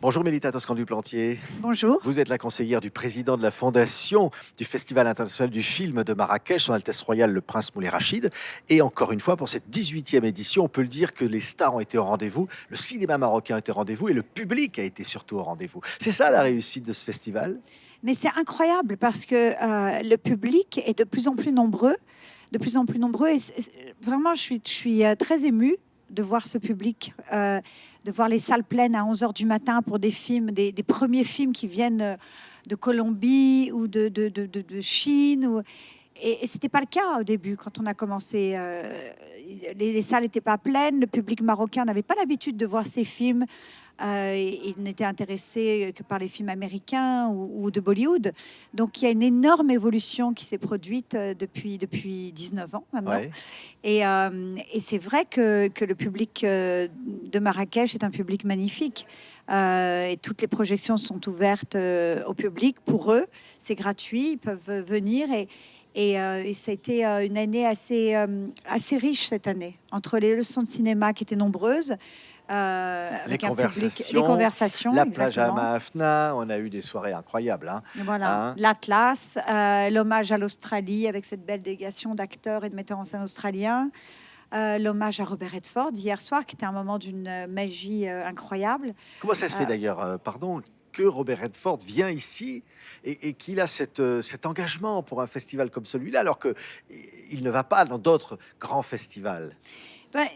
Bonjour Mélita Toscan-du-Plantier. Bonjour. Vous êtes la conseillère du président de la fondation du Festival international du film de Marrakech, Son Altesse Royale le Prince Moulay Rachid. Et encore une fois, pour cette 18e édition, on peut le dire que les stars ont été au rendez-vous, le cinéma marocain a été au rendez-vous et le public a été surtout au rendez-vous. C'est ça la réussite de ce festival? Mais c'est incroyable parce que le public est de plus en plus nombreux, de plus en plus nombreux. Et vraiment, je suis très émue de voir ce public, de voir les salles pleines à 11 heures du matin pour des films, des premiers films qui viennent de Colombie ou de Chine. Et ce n'était pas le cas au début quand on a commencé. Les salles n'étaient pas pleines, le public marocain n'avait pas l'habitude de voir ces films. Il n'était intéressé que par les films américains ou de Bollywood. Donc il y a une énorme évolution qui s'est produite depuis 19 ans maintenant. Ouais. Et c'est vrai que le public de Marrakech est un public magnifique. Et toutes les projections sont ouvertes au public. Pour eux, c'est gratuit, ils peuvent venir. Et ça a été une année assez riche cette année, entre les leçons de cinéma qui étaient nombreuses, Les avec un public, les conversations, conversations, la plage à exactement. Maafna, on a eu des soirées incroyables. Voilà, Hein. l'Atlas, l'hommage à l'Australie avec cette belle délégation d'acteurs et de metteurs en scène australiens, l'hommage à Robert Redford hier soir, qui était un moment d'une magie incroyable. Comment ça se fait Euh, d'ailleurs, pardon, que Robert Redford vient ici et qu'il a cet engagement pour un festival comme celui-là, alors qu'il ne va pas dans d'autres grands festivals? Ben,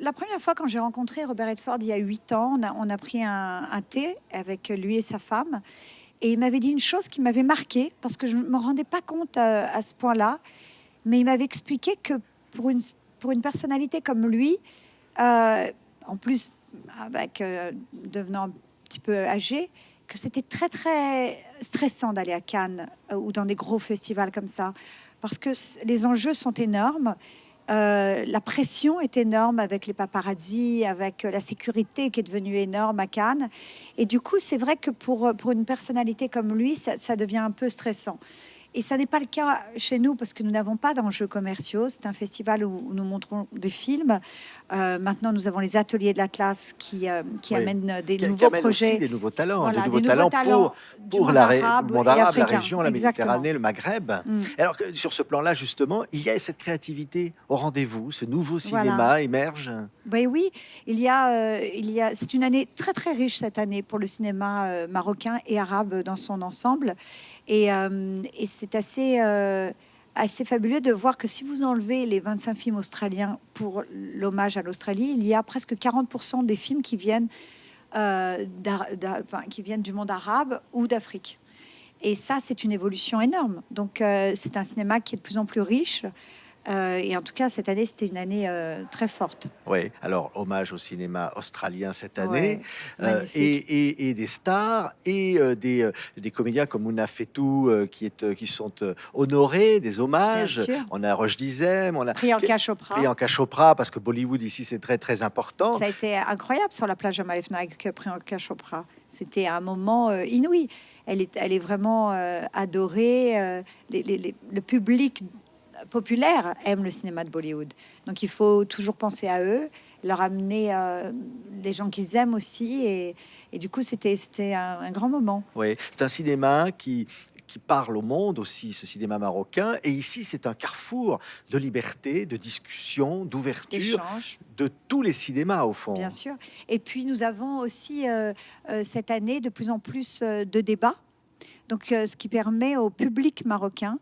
la première fois quand j'ai rencontré Robert Redford il y a 8 ans, on a pris un thé avec lui et sa femme. Et il m'avait dit une chose qui m'avait marqué parce que je ne me rendais pas compte à ce point-là. Mais il m'avait expliqué que pour une, pour une personnalité comme lui, en plus, avec devenant un petit peu âgé, que c'était très, très stressant d'aller à Cannes ou dans des gros festivals comme ça. Parce que les enjeux sont énormes. La pression est énorme avec les paparazzis, avec la sécurité qui est devenue énorme à Cannes. Et du coup, c'est vrai que pour une personnalité comme lui, ça devient un peu stressant. Et ça n'est pas le cas chez nous parce que nous n'avons pas d'enjeux commerciaux. C'est un festival où nous montrons des films. Maintenant, nous avons les ateliers de l'Atlas qui Oui. amènent des Qui nouveaux amène aussi projets. des Voilà, nouveaux des nouveaux talents talents du pour monde le arabe monde et arabe, la africain. région, la Exactement. Méditerranée, le Maghreb. Mm. Alors que sur ce plan-là, justement, il y a cette créativité au rendez-vous, ce nouveau Voilà. cinéma émerge. Ben oui, c'est une année très très riche cette année pour le cinéma marocain et arabe dans son ensemble, et c'est assez fabuleux de voir que si vous enlevez les 25 films australiens pour l'hommage à l'Australie, il y a presque 40% des films qui viennent qui viennent du monde arabe ou d'Afrique. Et ça, c'est une évolution énorme. Donc, c'est un cinéma qui est de plus en plus riche. Et en tout cas, cette année, c'était une année très forte. Oui, alors hommage au cinéma australien cette année, Ouais, magnifique. et des stars et des comédiens comme Mouna Fetou qui sont honorés, des Bien hommages. sûr. On a Roche Dizem, on a Priyanka Chopra. Priyanka Chopra, parce que Bollywood ici c'est très très important. Ça a été incroyable sur la plage de Malefna avec Priyanka Chopra. C'était un moment inouï. Elle est vraiment adorée. Le public populaire aime le cinéma de Bollywood. Donc il faut toujours penser à eux, leur amener des gens qu'ils aiment aussi. Et du coup, c'était un grand moment Oui, c'est un cinéma qui parle au monde aussi, ce cinéma marocain. Et ici, c'est un carrefour de liberté, de discussion, d'ouverture d'échange. de tous les cinémas, au Bien fond. sûr. Et puis, nous avons aussi cette année de plus en plus de débats. Donc, ce qui permet au public marocain,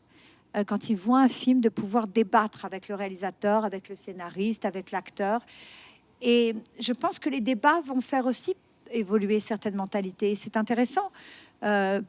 quand il voit un film, de pouvoir débattre avec le réalisateur, avec le scénariste, avec l'acteur. Et je pense que les débats vont faire aussi évoluer certaines mentalités. C'est intéressant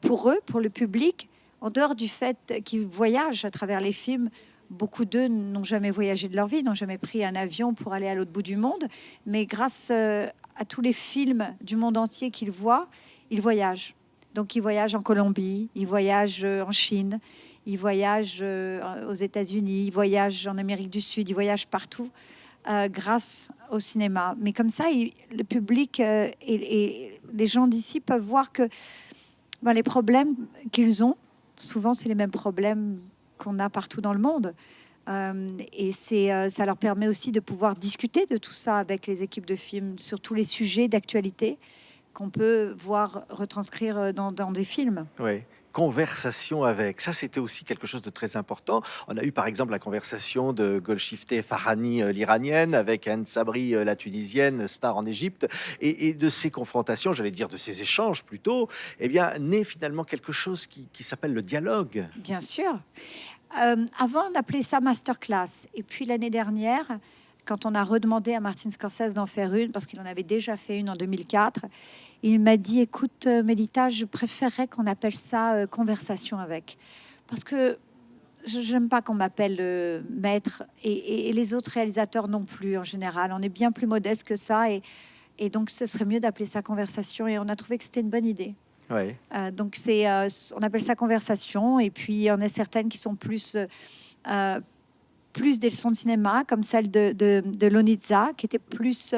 pour eux, pour le public, en dehors du fait qu'ils voyagent à travers les films. Beaucoup d'eux n'ont jamais voyagé de leur vie, n'ont jamais pris un avion pour aller à l'autre bout du monde. Mais grâce à tous les films du monde entier qu'ils voient, ils voyagent. Donc ils voyagent en Colombie, ils voyagent en Chine, ils voyagent aux États-Unis, ils voyagent en Amérique du Sud, ils voyagent partout grâce au cinéma. Mais comme ça, le public et les gens d'ici peuvent voir que les problèmes qu'ils ont, souvent, c'est les mêmes problèmes qu'on a partout dans le monde. Ça leur permet aussi de pouvoir discuter de tout ça avec les équipes de films sur tous les sujets d'actualité qu'on peut voir retranscrire dans des films. Oui. Conversation avec, ça c'était aussi quelque chose de très important. On a eu par exemple la conversation de Golshifteh Farhani, l'iranienne, avec Anne Sabri, la tunisienne, star en Égypte, et de ces confrontations, j'allais dire de ces échanges plutôt, eh bien, naît finalement quelque chose qui s'appelle le dialogue. Bien sûr. Avant, on appelait ça masterclass. Et puis l'année dernière, quand on a redemandé à Martin Scorsese d'en faire une, parce qu'il en avait déjà fait une en 2004, il m'a dit, écoute, Mélita, je préférerais qu'on appelle ça conversation avec. Parce que je n'aime pas qu'on m'appelle maître, et les autres réalisateurs non plus en général. On est bien plus modeste que ça, et donc ce serait mieux d'appeler ça conversation. Et on a trouvé que c'était une bonne idée. Ouais. Donc on appelle ça conversation, et puis il y en a certaines qui sont plus des leçons de cinéma, comme celle de Lonitza, qui était plus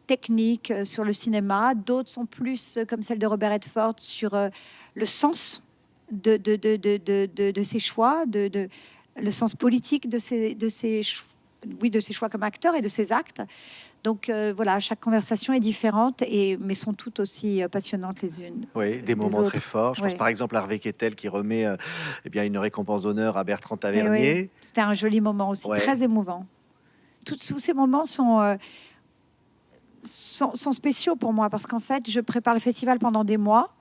technique sur le cinéma. D'autres sont plus comme celle de Robert Redford sur le sens de ses choix, le sens politique de ses choix comme acteur et de ses actes. Donc voilà, chaque conversation est différente, mais sont toutes aussi passionnantes les unes Oui, des des moments très autres. forts. Je pense Ouais. par exemple à Harvey Keitel qui remet eh bien, une récompense d'honneur à Bertrand Et oui, Tavernier. c'était un joli moment aussi, Ouais, très émouvant. Tous ces moments sont spéciaux pour moi, parce qu'en fait, je prépare le festival pendant des mois.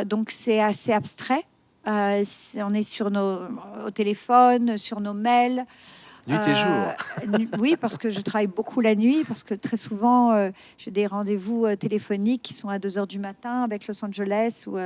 Donc c'est assez abstrait. On est au téléphone, sur nos mails. nuit et jour. Oui, parce que je travaille beaucoup la nuit, parce que très souvent, j'ai des rendez-vous téléphoniques qui sont à 2 heures du matin avec Los Angeles ou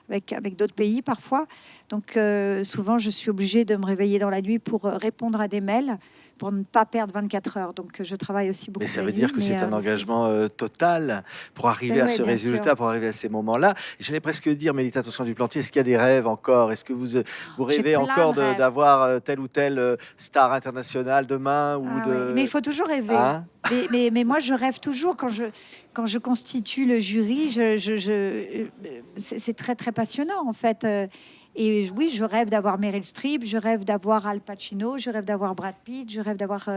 avec d'autres pays parfois. Donc souvent, je suis obligée de me réveiller dans la nuit pour répondre à des mails, pour ne pas perdre 24 heures. Donc je travaille aussi Mais beaucoup ça la veut nuit. dire que c'est un engagement total pour arriver à Ouais, ce bien sûr. résultat, pour arriver à ces moments-là. Et j'allais presque dire, Mélita Toscan du Plantier, est-ce qu'il y a des rêves encore? Est-ce que vous J'ai rêvez plein de encore rêves. d'avoir telle ou telle star internationale demain ou Ah ouais, mais il de... faut toujours rêver. Hein? Mais moi, je rêve toujours quand je constitue le jury. C'est très, très passionnant, en fait. Et oui, je rêve d'avoir Meryl Streep, je rêve d'avoir Al Pacino, je rêve d'avoir Brad Pitt, je rêve d'avoir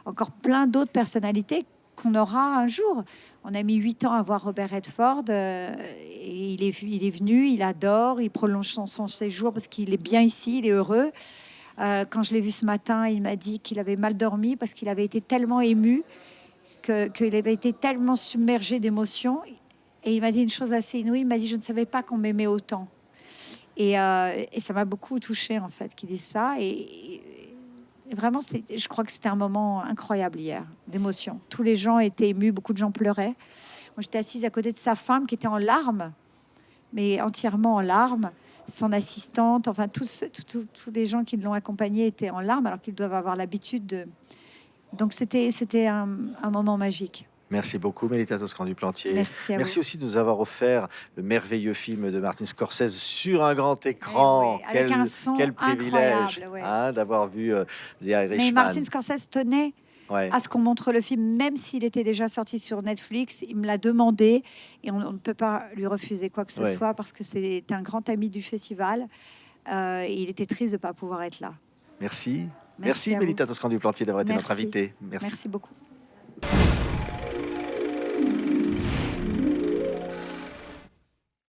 encore plein d'autres personnalités qu'on aura un jour. On a mis 8 ans à voir Robert Redford, et il est venu, il adore, il prolonge son séjour parce qu'il est bien ici, il est heureux. Quand je l'ai vu ce matin, il m'a dit qu'il avait mal dormi parce qu'il avait été tellement ému, qu'il avait été tellement submergé d'émotions. Et il m'a dit une chose assez inouïe. Il m'a dit, je ne savais pas qu'on m'aimait autant. Et ça m'a beaucoup touché en fait qu'il dise ça. Et vraiment, je crois que c'était un moment incroyable hier, d'émotion. Tous les gens étaient émus, beaucoup de gens pleuraient. Moi, j'étais assise à côté de sa femme qui était en larmes, mais entièrement en larmes. Son assistante, enfin tous les gens qui l'ont accompagné étaient en larmes, alors qu'ils doivent avoir l'habitude de... Donc c'était un moment magique. Merci beaucoup, Mélita Toscan du Plantier. Merci à vous. Merci aussi de nous avoir offert le merveilleux film de Martin Scorsese sur un grand Eh écran. oui, avec un son Quel privilège incroyable, ouais. hein, d'avoir vu The Mais Martin Irishman. Scorsese tenait Ouais. à ce qu'on montre le film, même s'il était déjà sorti sur Netflix. Il me l'a demandé, et on ne peut pas lui refuser quoi que ce Ouais. soit, parce que c'est un grand ami du festival. Et il était triste de ne pas pouvoir être là. Merci. Merci Merci, à vous. Mélita Toscan du Plantier, d'avoir été notre Merci. invitée. Merci. Merci beaucoup.